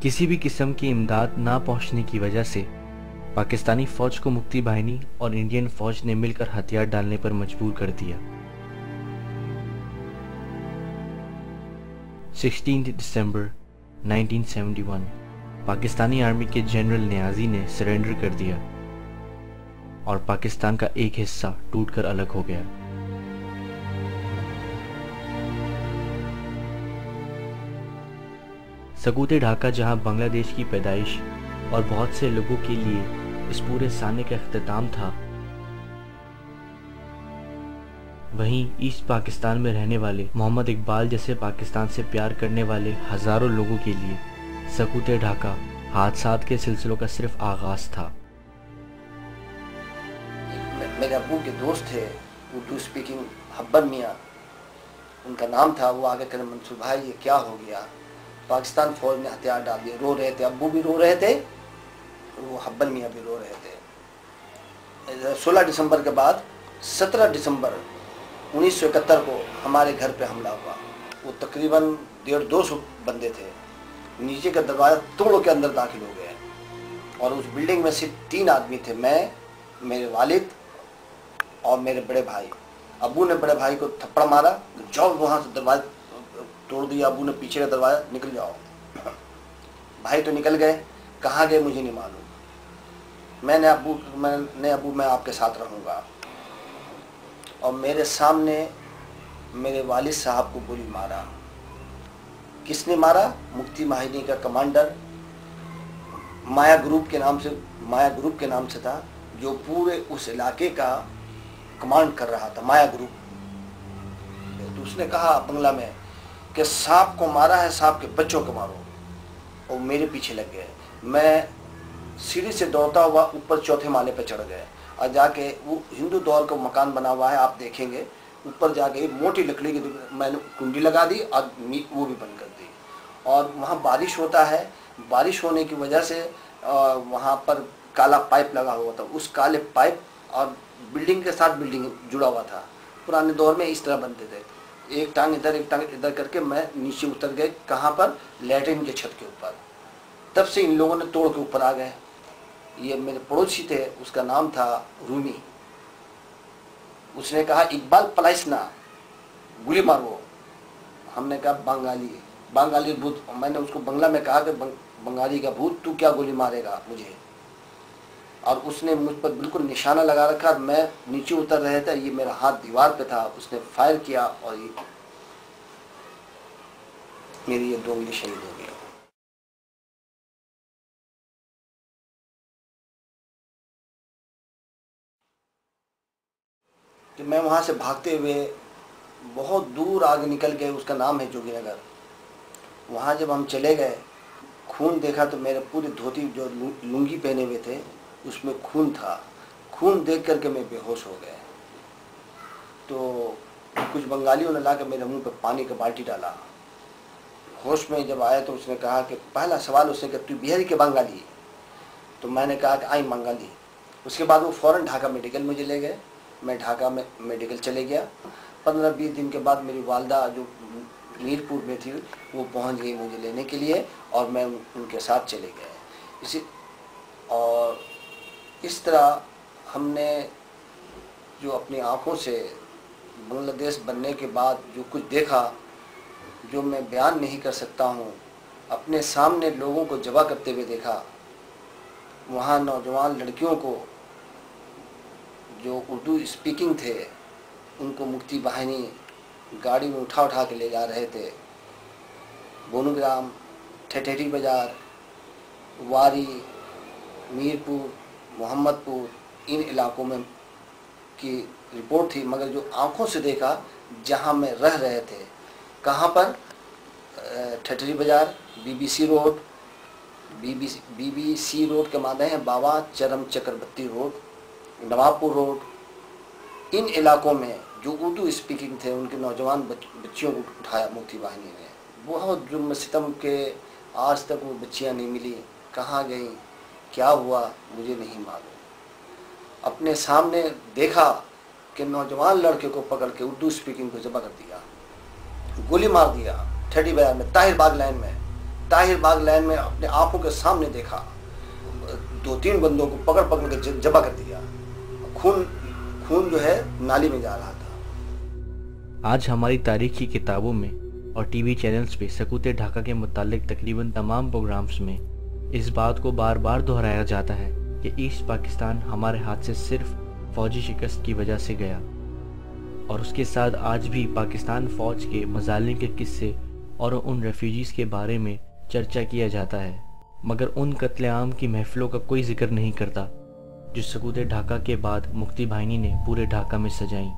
किसी भी किस्म की इमदाद ना पहुंचने की वजह से पाकिस्तानी फ़ौज को मुक्ति बाहिनी और इंडियन फ़ौज ने मिलकर हथियार डालने पर मजबूर कर दिया। 16 दिसंबर 1971 पाकिस्तानी आर्मी के जनरल नियाज़ी ने सरेंडर कर दिया और पाकिस्तान का एक हिस्सा टूटकर अलग हो गया। सकूते ढाका, जहां बांग्लादेश की पैदाइश और बहुत से लोगों के लिए इस पूरे साने का इख्तिताम था, वहीं ईस्ट पाकिस्तान में रहने वाले मोहम्मद इकबाल जैसे पाकिस्तान से प्यार करने वाले हजारों लोगों के लिए सकूते ढाका हादसात के सिलसिलों का सिर्फ आगाज था। मेरे अब्बू के दोस्त थे उर्दू स्पीकिंग हब्बन मियाँ उनका नाम था। वो आगे कर मंसूर भाई ये क्या हो गया, पाकिस्तान फौज ने हथियार डाल दिए। रो रहे थे, अब्बू भी रो रहे थे, वो हब्बन मियाँ भी रो रहे थे। 16 दिसंबर के बाद 17 दिसंबर 1971 को हमारे घर पे हमला हुआ। वो तकरीबन 150-200 बंदे थे, नीचे का दरवाज़ा तोड़ के अंदर दाखिल हो गए और उस बिल्डिंग में सिर्फ 3 आदमी थे, मैं, मेरे वालिद और मेरे बड़े भाई। अब्बू ने बड़े भाई को थप्पड़ मारा, जाओ वहाँ से, दरवाजा तोड़ दिया। अब्बू ने पीछे का दरवाजा, निकल जाओ। भाई तो निकल गए, कहाँ गए मुझे नहीं मालूम। मैंने अब्बू मैं आपके साथ रहूँगा। और मेरे सामने मेरे वालिद साहब को गोली मारा। किसने मारा? मुक्ति वाहिनी का कमांडर माया ग्रुप के नाम से था, जो पूरे उस इलाके का कमांड कर रहा था, माया ग्रुप। तो उसने कहा बंगला में कि सांप को मारा है, सांप के बच्चों को मारो। और मेरे पीछे लग गए। मैं सीढ़ी से दौड़ता हुआ ऊपर 4थे माले पर चढ़ गए और जाके, वो हिंदू दौर का मकान बना हुआ है, आप देखेंगे। ऊपर जाके मोटी लकड़ी की मैंने कुंडी लगा दी और वो भी बंद कर दी। और वहाँ बारिश होता है, बारिश होने की वजह से वहाँ पर काला पाइप लगा हुआ था। उस काले पाइप और बिल्डिंग के साथ बिल्डिंग जुड़ा हुआ था। पुराने दौर में इस तरह बनते थे, एक टांग इधर एक टांग इधर करके। मैं नीचे उतर गए, कहाँ पर? लैट्रिन के छत के ऊपर। तब से इन लोगों ने तोड़ के ऊपर आ गए। ये मेरे पड़ोसी थे, उसका नाम था रूमी। उसने कहा इकबाल पलाइसना, गोली मारो। हमने कहा बंगाली भूत। मैंने उसको बंगला में कहा कि बंगाली का भूत, तू क्या गोली मारेगा मुझे? और उसने मुझ पर बिल्कुल निशाना लगा रखा। मैं नीचे उतर रहे थे, ये मेरा हाथ दीवार पे था, उसने फायर किया और ये मेरी ये 2 उंगली शहीद हो गई। तो मैं वहाँ से भागते हुए बहुत दूर आगे निकल गए, उसका नाम है जोगीनगर। वहाँ जब हम चले गए, खून देखा तो मेरे पूरी धोती जो लुंगी पहने हुए थे उसमें खून था। खून देख करके मैं बेहोश हो गए। तो कुछ बंगालियों ने लाकर मेरे मुंह पे पानी का बाल्टी डाला। होश में जब आया तो उसने कहा कि पहला सवाल उसने कहा, तू बिहारी के बंगाली? तो मैंने कहा कि आई बंगाली। उसके बाद वो फ़ौरन ढाका मेडिकल मुझे ले गए। मैं ढाका में मेडिकल चले गया। 15-20 दिन के बाद मेरी वालदा जो मीरपुर में थी वो पहुंच गई मुझे लेने के लिए और मैं उनके साथ चले गए। और इस तरह हमने जो अपनी आँखों से बांग्लादेश बनने के बाद जो कुछ देखा, जो मैं बयान नहीं कर सकता हूँ, अपने सामने लोगों को ज़बह करते हुए देखा। वहाँ नौजवान लड़कियों को जो उर्दू स्पीकिंग थे, उनको मुक्ति वाहिनी गाड़ी में उठा के ले जा रहे थे। बोनुग्राम, ठठेरी बाज़ार, वारी, मीरपुर, मोहम्मदपुर, इन इलाकों में की रिपोर्ट थी। मगर जो आँखों से देखा, जहाँ में रह रहे थे, कहाँ पर? ठठेरी बाज़ार, बीबीसी रोड के माने हैं बाबा चरम चक्रवर्ती रोड, नवाबपुर रोड। इन इलाकों में जो उर्दू स्पीकिंग थे, उनके नौजवान बच्चियों को उठाया मुक्ति वाहिनी ने। बहुत जुल्म सितम के, आज तक वो बच्चियाँ नहीं मिली। कहाँ गई, क्या हुआ, मुझे नहीं मालूम। अपने सामने देखा कि नौजवान लड़के को पकड़ के उर्दू स्पीकिंग को ज़बह कर दिया, गोली मार दिया। ठेडी बाजार में, ताहिर बाग लाइन में ताहिर बाग लैन में अपने आंखों के सामने देखा, 2-3 बंदों को पकड़ पकड़ के जबा कर दिया, खून जो है नाली में जा रहा था। आज हमारी तारीख की किताबों में और टीवी चैनल्स पे सकूते ढाका के मुतालिक तकरीबन तमाम प्रोग्राम्स में इस बात को बार बार दोहराया जाता है कि ईस्ट पाकिस्तान हमारे हाथ से सिर्फ फौजी शिकस्त की वजह से गया, और उसके साथ आज भी पाकिस्तान फ़ौज के मजालिम के किस्से और उन रेफ्यूजीज़ के बारे में चर्चा किया जाता है, मगर उन कत्लेआम की महफिलों का कोई जिक्र नहीं करता जो सकूते ढाका के बाद मुफ्ती भाईनी ने पूरे ढाका में सजाई,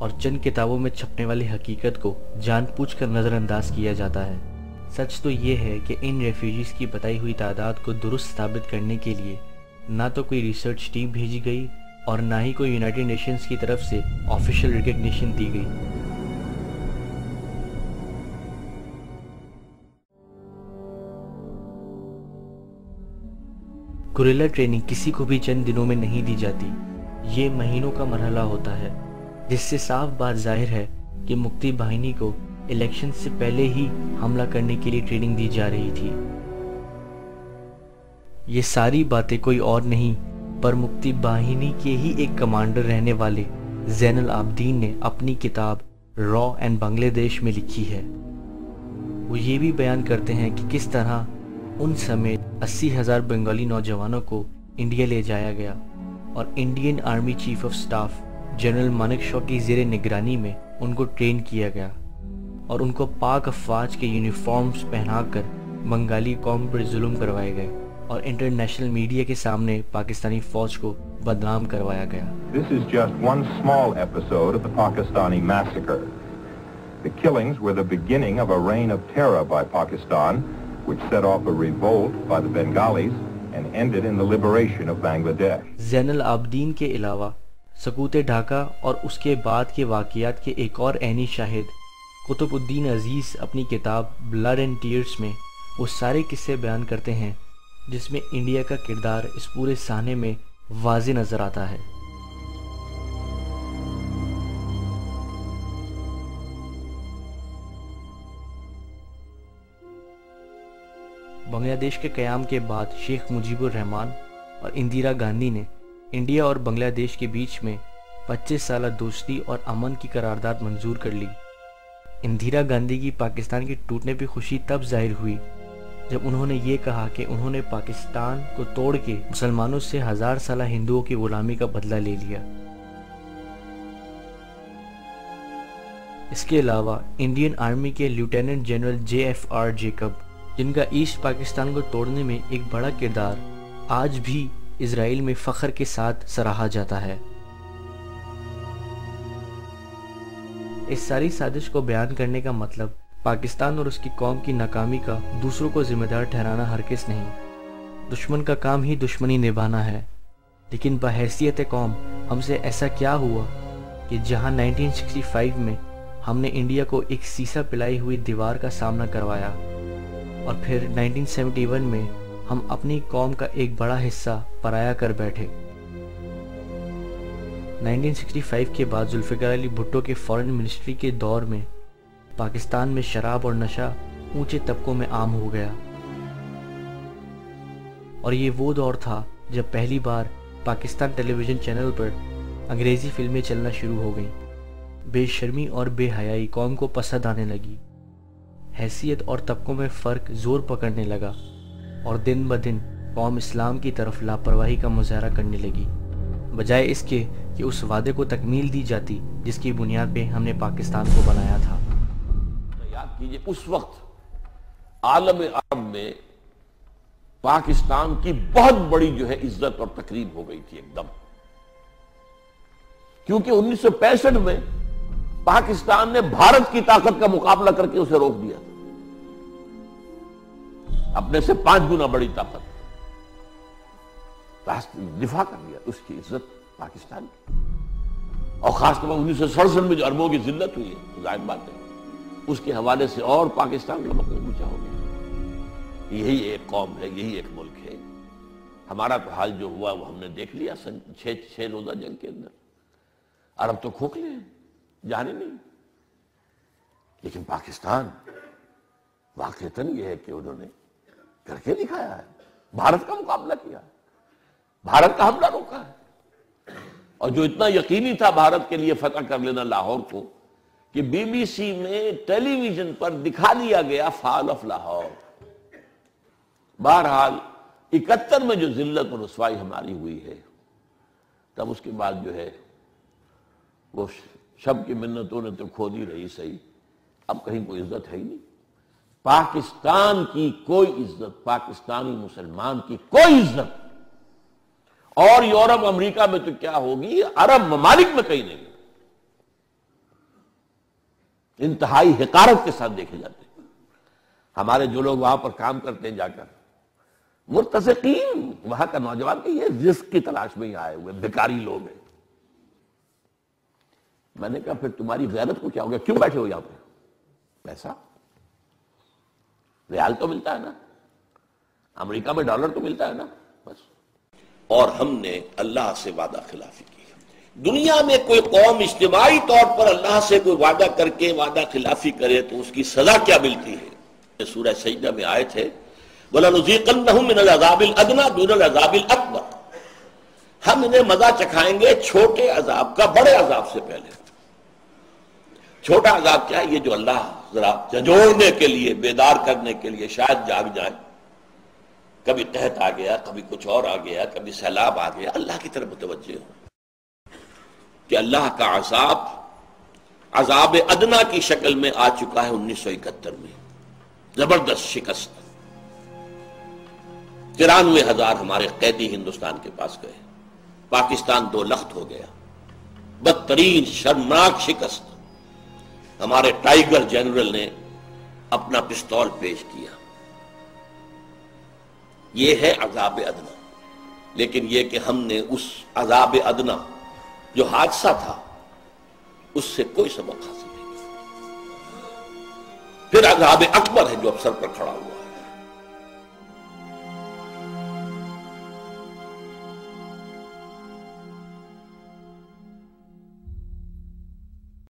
और चंद किताबों में छपने वाली हकीकत को जानबूझकर नज़रअंदाज किया जाता है। सच तो ये है कि इन रेफ्यूजीज़ की बताई हुई तादाद को दुरुस्त साबित करने के लिए ना तो कोई रिसर्च टीम भेजी गई और ना ही कोई यूनाइटेड नेशंस की तरफ से ऑफिशियल रिकग्निशन दी गई। गुरिल्ला ट्रेनिंग किसी को भी चंद दिनों में नहीं दी जाती, ये महीनों का मरहला होता है, जिससे साफ बात जाहिर है कि मुफ्ती बाहिनी को इलेक्शन से पहले ही हमला करने के लिए ट्रेनिंग दी जा रही थी। ये सारी बातें कोई और नहीं पर मुफ्ती बाहिनी के ही एक कमांडर रहने वाले ज़ैनुल आबदीन ने अपनी किताब रॉ एंड बांग्लादेश में लिखी है। वो ये भी बयान करते हैं कि किस तरह उन समेत 80,000 बंगाली नौजवानों को इंडिया ले जाया गया और Indian army chief of staff general Manekshaw की ज़ेरे निगरानी में उनको ट्रेन किया गया और उनको पाक अफवाज के यूनिफॉर्म्स पहनाकर बंगाली कौम पर जुल्म करवाए गए और इंटरनेशनल मीडिया के सामने पाकिस्तानी फौज को बदनाम करवाया गया। This is just one small episode of the Pakistani massacre. The killings were the beginning of a reign of terror by Pakistan, which set off a revolt by the Bengalis and ended in the liberation of Bangladesh. Zainul Abedin के अलावा सकूते ढाका और उसके बाद के वाक़ियात के एक और Anne Shahid Qutubuddin अजीज़ अपनी किताब ब्लड एंड टीयर्स में वो सारे किस्से बयान करते हैं जिसमें इंडिया का किरदार इस पूरे साने में वाज़े नज़र आता है। बांग्लादेश के क़याम के बाद शेख मुजीबुर रहमान और इंदिरा गांधी ने इंडिया और बांग्लादेश के बीच में 25 साल दोस्ती और अमन की करारदाद मंजूर कर ली। इंदिरा गांधी की पाकिस्तान के टूटने पर खुशी तब जाहिर हुई जब उन्होंने ये कहा कि उन्होंने पाकिस्तान को तोड़ के मुसलमानों से 1000 साल हिंदुओं की गुलामी का बदला ले लिया। इसके अलावा इंडियन आर्मी के लेफ्टिनेंट जनरल JFR जेकब, जिनका ईस्ट पाकिस्तान को तोड़ने में एक बड़ा किरदार आज भी इजराइल में फख्र के साथ सराहा जाता है। इस सारी साजिश को बयान करने का मतलब पाकिस्तान और उसकी कौम की नाकामी का दूसरों को जिम्मेदार ठहराना हरगिज़ नहीं। दुश्मन का काम ही दुश्मनी निभाना है, लेकिन बहैसियत कौम हमसे ऐसा क्या हुआ कि जहां 1965 में हमने इंडिया को एक सीसा पिलाई हुई दीवार का सामना करवाया और फिर 1971 में हम अपनी कौम का एक बड़ा हिस्सा पराया कर बैठे। 1965 के बाद जुल्फ़िकार अली भुट्टो के फॉरेन मिनिस्ट्री के दौर में पाकिस्तान में शराब और नशा ऊंचे तबकों में आम हो गया और ये वो दौर था जब पहली बार पाकिस्तान टेलीविज़न चैनल पर अंग्रेज़ी फिल्में चलना शुरू हो गईं। बेशर्मी और बेहयाई कौम को पसंद आने लगी, हैसियत और तबकों में फ़र्क ज़ोर पकड़ने लगा और दिन ब दिन कौम इस्लाम की तरफ लापरवाही का मुजाहरा करने लगी, बजाय इसके कि उस वादे को तकमील दी जाती जिसकी बुनियाद पे हमने पाकिस्तान को बनाया था। याद कीजिए, उस वक्त आलम अरब में पाकिस्तान की बहुत बड़ी जो है इज्जत और तकरीम हो गई थी एकदम, क्योंकि 1965 में पाकिस्तान ने भारत की ताकत का मुकाबला करके उसे रोक दिया था, अपने से 5 गुना बड़ी ताकत, दिफा कर दिया उसकी इज्जत पाकिस्तान की। और खासतौर पर 1967 में जो अरबों की जिल्लत हुई है, तो जाहिर बात है उसके हवाले से और पाकिस्तान का मकाम ऊंचा हो गया। यही एक कौम है, यही एक मुल्क है। हमारा तो हाल जो हुआ वो हमने देख लिया 6 रोजा जंग के अंदर। अरब तो खोखले हैं, जाने नहीं, लेकिन पाकिस्तान वाकईतन यह है कि उन्होंने करके दिखाया है, भारत का मुकाबला किया है, भारत का हमला रोका है। और जो इतना यकीनी था भारत के लिए फतह कर लेना लाहौर को कि बीबीसी में टेलीविजन पर दिखा दिया गया फॉल ऑफ लाहौर। बहरहाल 71 में जो जिल्लत और रुसवाई हमारी हुई है, तब उसके बाद जो है वो शब की मिन्नतों ने तो खो दी रही सही, अब कहीं कोई इज्जत है ही नहीं। पाकिस्तान की कोई इज्जत, पाकिस्तानी मुसलमान की कोई इज्जत, और यूरोप अमेरिका में तो क्या होगी, अरब ममालिक में कहीं नहीं। इंतहाई हिकारत के साथ देखे जाते हैं हमारे जो लोग वहां पर काम करते हैं जाकर, मुर्तज़क़ीन, वहां का नौजवान के ये रिस्क की तलाश में ही आए हुए भिखारी लोग हैं। मैंने कहा फिर तुम्हारी गैरत को क्या हो गया, क्यों बैठे हो यहां पे? पैसा, रियाल तो मिलता है ना, अमेरिका में डॉलर तो मिलता है ना, बस। और हमने अल्लाह से वादा खिलाफी की। दुनिया में कोई कौम इज्तिमाई तौर पर अल्लाह से कोई वादा करके वादा खिलाफी करे तो उसकी सजा क्या मिलती है? सूरह सजदा में आए थे, वलनुज़ीक़न्नहुम मिनल अज़ाबिल अदना दुनल अज़ाबिल अकबर, हम इन्हें मजा चखाएंगे छोटे अजाब का बड़े अजाब से पहले। छोटा अजाब क्या है? ये जो अल्लाह जरा झंझोड़ने के लिए, बेदार करने के लिए, शायद जाग जाए, कभी कहत आ गया, कभी कुछ और आ गया, कभी सैलाब आ गया, अल्लाह की तरफ मुतवज्जे हो कि अल्लाह का अजाब अदना की शक्ल में आ चुका है 1971 में। जबरदस्त शिकस्त, 93,000 हमारे कैदी हिंदुस्तान के पास गए, पाकिस्तान 2 लख्त हो गया, बदतरीन शर्मनाक शिकस्त। हमारे टाइगर जनरल ने अपना पिस्तौल पेश किया। यह है अजाब अदना। लेकिन यह कि हमने उस अजाब अदना जो हादसा था उससे कोई सबक हासिल नहीं किया। फिर अजाब अकबर है जो अफसर पर खड़ा हुआ।